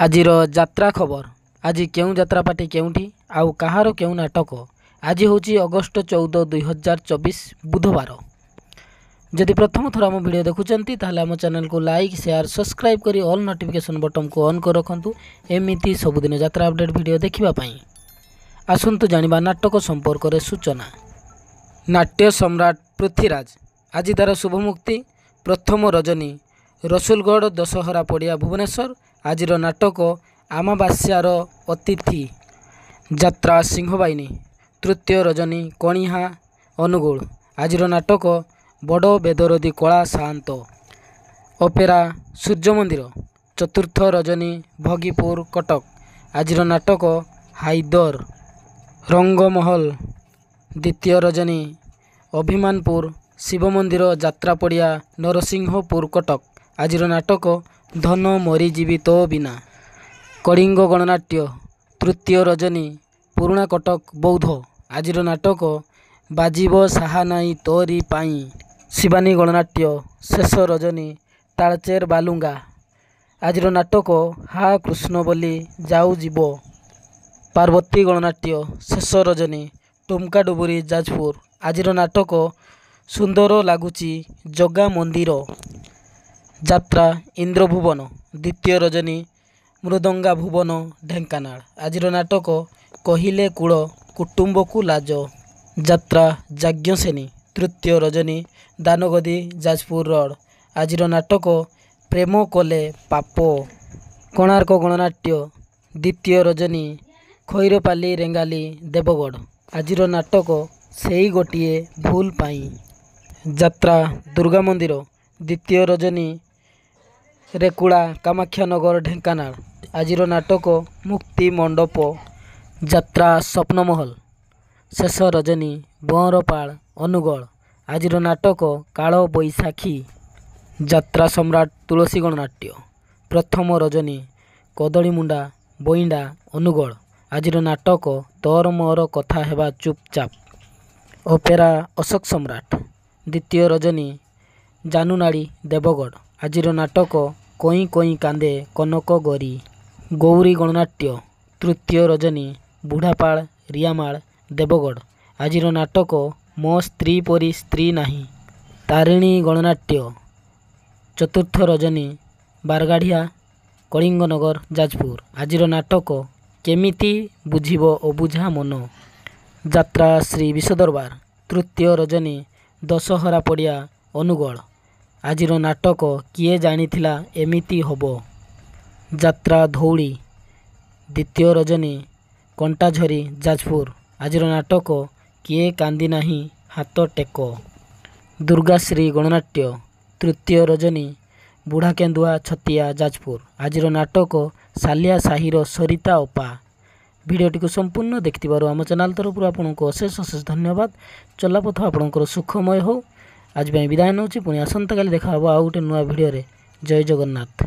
आजिर यात्रा खबर। आज क्यों यात्रा पार्टी केउठी आउ कहार क्यों नाटक। आज हूँ अगस्ट 14, 2024 बुधवार। जदि प्रथम थर आम वीडियो देखुंत आम चैनल को लाइक शेयर सब्सक्राइब करी ऑल नोटिफिकेशन बटन को ऑन कर रखु। एमती सबुदिन यात्रा अपडेट वीडियो देखापी आसतु जाना नाटक संपर्क में सूचना। नाट्य सम्राट पृथ्वीराज आज तार शुभ मुक्ति। प्रथम रजनी रसुलगढ़ दशहरा पड़िया भुवनेश्वर। आज नाटक आमावास्यार अतिथि यात्रा सिंहबाहिनी। तृतीय रजनी कणिहा अनुगुल। आज नाटक बड़ बेदरदी कला सात अपेरा सूर्य मंदिर। चतुर्थ रजनी भगीपुर कटक। आज नाटक हाइदर रंगमहल। द्वितीय रजनी अभिमानपुर शिव मंदिर यात्रा पड़िया नरसिंहपुर कटक। आज नाटक धन मरीजीवी तो बिना कलिंग गणनाट्य। तृतीय रजनी पुराणा कटक बौद्ध। आज नाटक बाजीब साहानाई तोरी पाई शिवानी गणनाट्य। शेष रजनी तालचेर बालुंगा। आज नाटक हा कृष्ण बोली जाऊ जीव पार्वती गणनाट्य। शेष रजनी टुमका डुबुरी जाजपुर। आज नाटक सुंदर लगुची जगा मंदिर यात्रा इंद्रभुवन। द्वितीय रजनी मृदंगा भुवन ढेंकानाल। आज नाटक कहिले कूल कुटुंब को लाज यात्रा याज्ञसेनी। तृतीय रजनी दानगदी जाजपुर रोड। आज नाटक प्रेम कले पाप कोणार्क गणनाट्य। द्वितीय रजनी खैरपाली रेंगाली देवगढ़। आज नाटक सेई गोटिए भूल पाई यात्रा दुर्गा मंदिर। द्वितीय रजनी रेकुड़ा कामाख्यानगर ढेंकानाल। आज नाटक मुक्ति मंडप यात्रा स्वप्नमहल। शेष रजनी बंरपाल अनुगल। आज नाटक काल बैशाखी यात्रा सम्राट तुलसी गणनाट्य। प्रथम रजनी कदलीमुंडा बइंडा अनुगल। आज नाटक तोर मोर कथा हेबा चुपचाप अपेरा अशोक सम्राट। द्वितीय रजनी जानुनाड़ी देवगढ़। आज नाटक कोई कोई कांदे कनक गरी गौरी गणनाट्य। तृतीय रजनी बुढ़ापाड़ रियामाल देवगढ़। आज नाटक मो स्त्री परी स्त्री नाही तारिणी गणनाट्य। चतुर्थ रजनी बारगाढ़िया कलिंगनगर जाजपुर। आज नाटक केमिति बुझिब अबुझा मन यात्रा श्री विश्वदरबार। तृतीय रजनी दशहरा पड़िया अनुगल। आज नाटक किए जानिथिला एमिति होबो यात्रा धौली। द्वितीय रजनी कंटाझरी जाजपुर। आज नाटक किए कांदी नाही हाथ टेक दुर्गाश्री गणनाट्य। तृतीय रजनी बुढ़ा केन्दुआ छतिया जाजपुर। आज नाटक सालिया साहिर सरिता अपा। भिडियोटी को संपूर्ण देखिथिबारु आम चैनल तरफ आपको अशेष अशेष धन्यवाद। चलापथ आपणकर सुखमय हो। आज विदाय नौची पुणी आसंता काली देखा आउ गोटे नुआ भिडियो। जय जगन्नाथ।